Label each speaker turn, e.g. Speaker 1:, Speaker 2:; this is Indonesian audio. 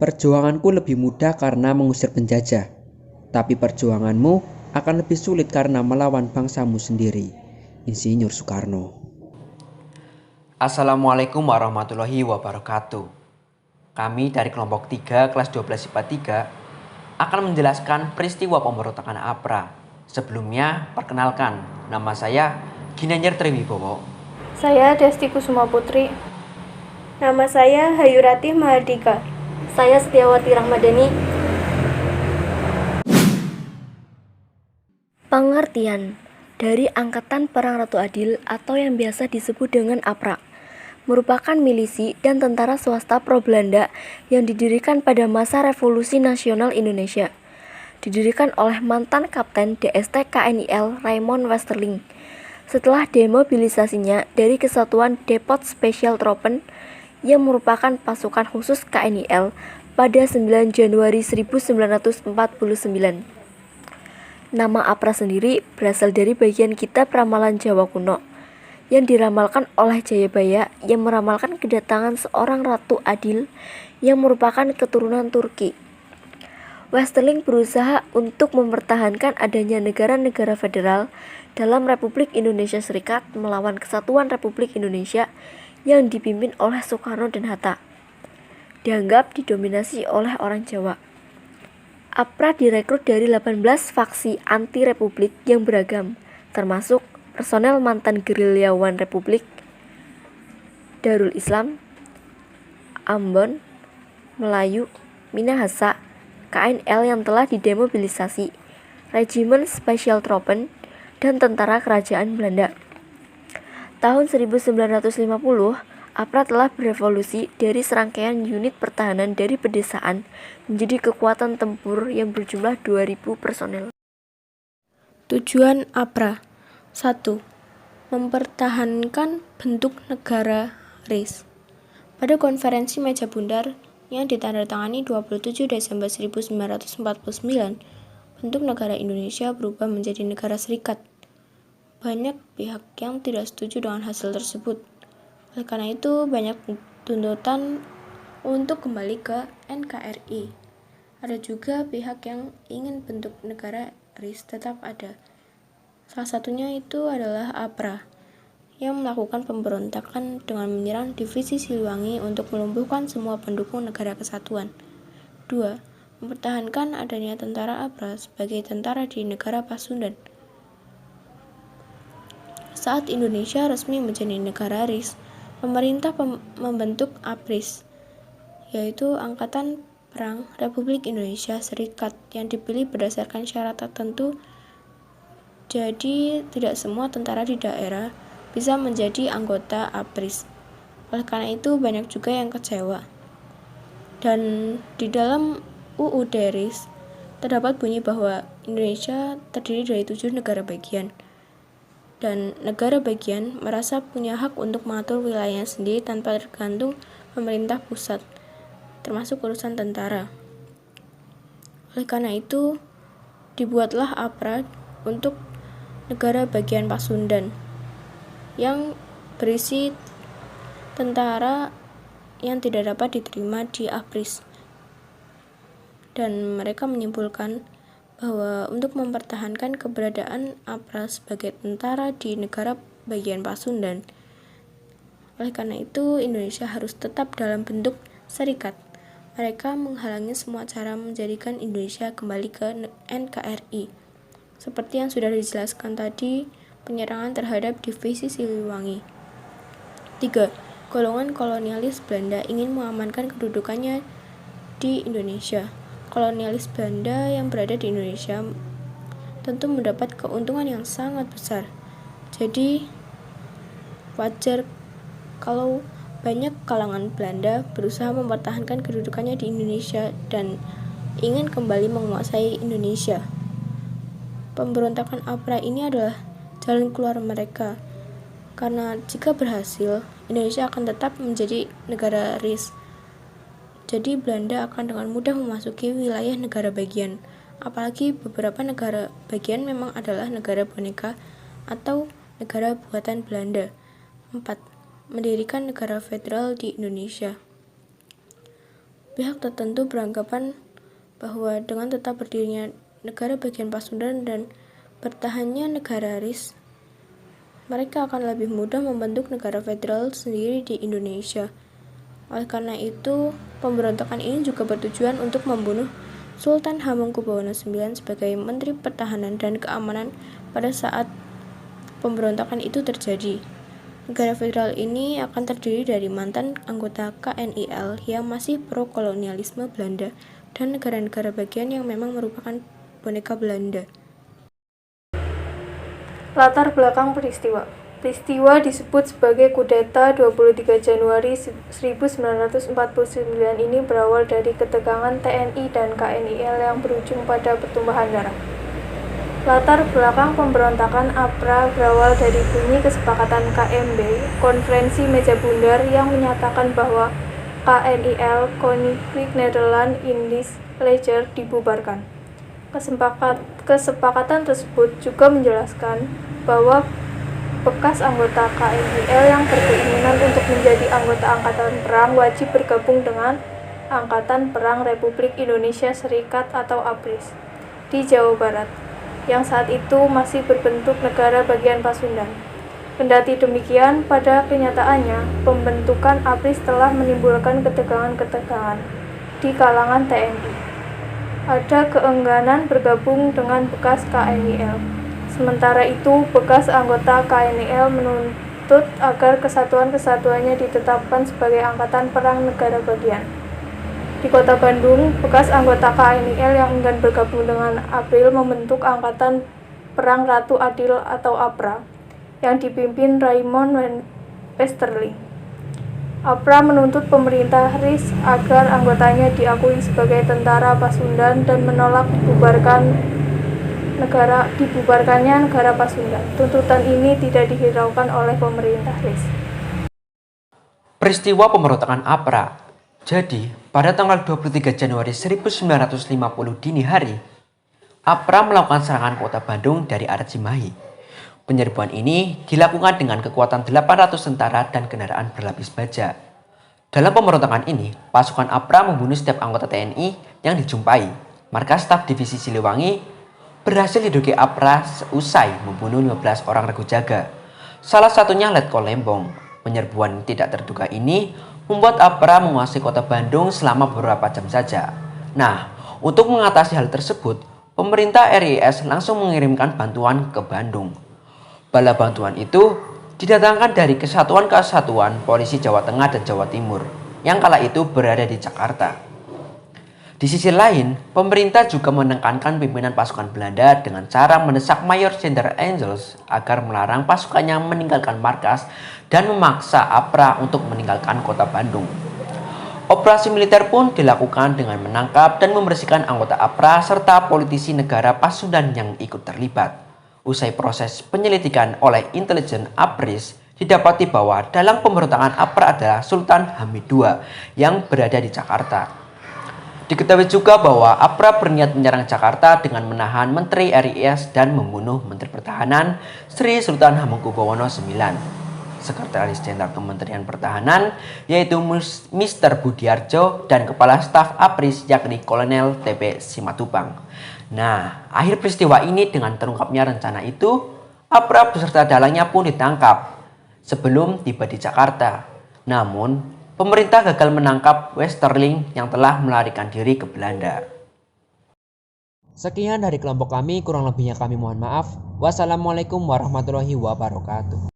Speaker 1: Perjuanganku lebih mudah karena mengusir penjajah, tapi perjuanganmu akan lebih sulit karena melawan bangsamu sendiri. Insinyur Soekarno.
Speaker 2: Assalamualaikum warahmatullahi wabarakatuh. Kami dari kelompok 3 kelas 12 IPA 3 akan menjelaskan peristiwa pemberontakan APRA. Sebelumnya, perkenalkan, nama saya Ginanjar Triwibowo.
Speaker 3: Saya Desti Kusuma Putri.
Speaker 4: Nama saya Hayuratih Mahardika.
Speaker 5: Saya Setiawati Rahmadani. Pengertian dari Angkatan Perang Ratu Adil atau yang biasa disebut dengan APRA merupakan milisi dan tentara swasta pro-Belanda yang didirikan pada masa Revolusi Nasional Indonesia. Didirikan oleh mantan Kapten DST KNIL Raymond Westerling. Setelah demobilisasinya dari Kesatuan Depot Special Troepen yang merupakan pasukan khusus KNIL pada 9 Januari 1949. Nama APRA sendiri berasal dari bagian kitab ramalan Jawa kuno yang diramalkan oleh Jayabaya yang meramalkan kedatangan seorang Ratu Adil yang merupakan keturunan Turki. Westerling berusaha untuk mempertahankan adanya negara-negara federal dalam Republik Indonesia Serikat melawan Kesatuan Republik Indonesia yang dipimpin oleh Soekarno dan Hatta. Dianggap didominasi oleh orang Jawa. APRA direkrut dari 18 faksi anti-republik yang beragam, termasuk personel mantan gerilyawan Republik, Darul Islam, Ambon, Melayu, Minahasa, KNL yang telah didemobilisasi, Regimen Special Troepen, dan tentara kerajaan Belanda. Tahun 1950, APRA telah berevolusi dari serangkaian unit pertahanan dari pedesaan menjadi kekuatan tempur yang berjumlah 2.000 personel.
Speaker 3: Tujuan APRA 1. Mempertahankan bentuk negara RIS. Pada konferensi meja bundar yang ditandatangani 27 Desember 1949, bentuk negara Indonesia berubah menjadi negara serikat. Banyak pihak yang tidak setuju dengan hasil tersebut. Oleh karena itu, banyak tuntutan untuk kembali ke NKRI. Ada juga pihak yang ingin bentuk negara RIS tetap ada. Salah satunya itu adalah APRA, yang melakukan pemberontakan dengan menyerang divisi Siliwangi untuk melumpuhkan semua pendukung negara kesatuan. 2. Mempertahankan adanya tentara APRA sebagai tentara di negara Pasundan. Saat Indonesia resmi menjadi negara RIS, pemerintah membentuk APRIS, yaitu Angkatan Perang Republik Indonesia Serikat yang dipilih berdasarkan syarat tertentu. Jadi, tidak semua tentara di daerah bisa menjadi anggota APRIS. Oleh karena itu, banyak juga yang kecewa. Dan di dalam UUD RIS terdapat bunyi bahwa Indonesia terdiri dari 7 negara bagian. Dan negara bagian merasa punya hak untuk mengatur wilayahnya sendiri tanpa tergantung pemerintah pusat, termasuk urusan tentara. Oleh karena itu, dibuatlah APRA untuk negara bagian Pasundan yang berisi tentara yang tidak dapat diterima di APRIS. Dan mereka menyimpulkan bahwa untuk mempertahankan keberadaan APRA sebagai tentara di negara bagian Pasundan, oleh karena itu Indonesia harus tetap dalam bentuk serikat. Mereka menghalangi semua cara menjadikan Indonesia kembali ke NKRI. Seperti yang sudah dijelaskan tadi, penyerangan terhadap divisi Siliwangi. 3. Golongan kolonialis Belanda ingin mengamankan kedudukannya di Indonesia. Kolonialis Belanda yang berada di Indonesia tentu mendapat keuntungan yang sangat besar. Jadi, wajar kalau banyak kalangan Belanda berusaha mempertahankan kedudukannya di Indonesia dan ingin kembali menguasai Indonesia. Pemberontakan APRA ini adalah jalan keluar mereka, karena jika berhasil, Indonesia akan tetap menjadi negara RIS. Jadi Belanda akan dengan mudah memasuki wilayah negara bagian, apalagi beberapa negara bagian memang adalah negara boneka atau negara buatan Belanda. 4. Mendirikan negara federal di Indonesia. Pihak tertentu beranggapan bahwa dengan tetap berdirinya negara bagian Pasundan dan bertahannya negara RIS, mereka akan lebih mudah membentuk negara federal sendiri di Indonesia. Oleh karena itu, pemberontakan ini juga bertujuan untuk membunuh Sultan Hamengkubuwono IX sebagai Menteri Pertahanan dan Keamanan pada saat pemberontakan itu terjadi. Negara federal ini akan terdiri dari mantan anggota KNIL yang masih pro-kolonialisme Belanda dan negara-negara bagian yang memang merupakan boneka Belanda.
Speaker 4: Latar belakang peristiwa. Peristiwa disebut sebagai kudeta 23 Januari 1949 ini berawal dari ketegangan TNI dan KNIL yang berujung pada pertumpahan darah. Latar belakang pemberontakan APRA berawal dari bunyi kesepakatan KMB, Konferensi Meja Bundar, yang menyatakan bahwa KNIL, Koninklijk Nederland Indisch Leger, dibubarkan. Kesepakatan tersebut juga menjelaskan bahwa bekas anggota KNIL yang berkeinginan untuk menjadi anggota Angkatan Perang wajib bergabung dengan Angkatan Perang Republik Indonesia Serikat atau ABRIS di Jawa Barat, yang saat itu masih berbentuk negara bagian Pasundan. Kendati demikian, pada kenyataannya, pembentukan ABRIS telah menimbulkan ketegangan-ketegangan di kalangan TNI. Ada keengganan bergabung dengan bekas KNIL. Sementara itu, bekas anggota KNIL menuntut agar kesatuan-kesatuannya ditetapkan sebagai Angkatan Perang Negara Bagian. Di Kota Bandung, bekas anggota KNIL yang enggan bergabung dengan APRIL membentuk Angkatan Perang Ratu Adil atau APRA yang dipimpin Raymond Westerling. APRA menuntut pemerintah RIS agar anggotanya diakui sebagai tentara Pasundan dan menolak dibubarkannya negara Pasundan. Tuntutan ini tidak dihiraukan oleh pemerintah RIS.
Speaker 2: Peristiwa pemberontakan APRA. Jadi, pada tanggal 23 Januari 1950 dini hari, APRA melakukan serangan kota Bandung dari arah Cimahi. Penyerbuan ini dilakukan dengan kekuatan 800 tentara dan kendaraan berlapis baja. Dalam pemberontakan ini, pasukan APRA membunuh setiap anggota TNI yang dijumpai. Markas Staf Divisi Siliwangi berhasil diduduki APRA seusai membunuh 15 orang regu jaga. Salah satunya Letkol Lembong. Penyerbuan tidak terduga ini membuat APRA menguasai kota Bandung selama beberapa jam saja. Nah, untuk mengatasi hal tersebut, pemerintah RIS langsung mengirimkan bantuan ke Bandung. Bala bantuan itu didatangkan dari kesatuan-kesatuan polisi Jawa Tengah dan Jawa Timur yang kala itu berada di Jakarta. Di sisi lain, pemerintah juga menekankan pimpinan pasukan Belanda dengan cara mendesak Mayor Jenderal Engels agar melarang pasukannya meninggalkan markas dan memaksa APRA untuk meninggalkan kota Bandung. Operasi militer pun dilakukan dengan menangkap dan membersihkan anggota APRA serta politisi negara Pasundan yang ikut terlibat. Usai proses penyelidikan oleh intelijen ABRIS, didapati bahwa dalam pemberontakan APRA adalah Sultan Hamid II yang berada di Jakarta. Diketahui juga bahwa APRA berniat menyerang Jakarta dengan menahan Menteri RIS dan membunuh Menteri Pertahanan Sri Sultan Hamengkubuwono IX. Sekretaris Jenderal Kementerian Pertahanan yaitu Mr. Budiarjo dan Kepala Staf ABRIS yakni Kolonel TP Simatupang. Nah, akhir peristiwa ini dengan terungkapnya rencana itu, APRA beserta dalangnya pun ditangkap sebelum tiba di Jakarta. Namun, pemerintah gagal menangkap Westerling yang telah melarikan diri ke Belanda.
Speaker 1: Sekian dari kelompok kami, kurang lebihnya kami mohon maaf. Wassalamualaikum warahmatullahi wabarakatuh.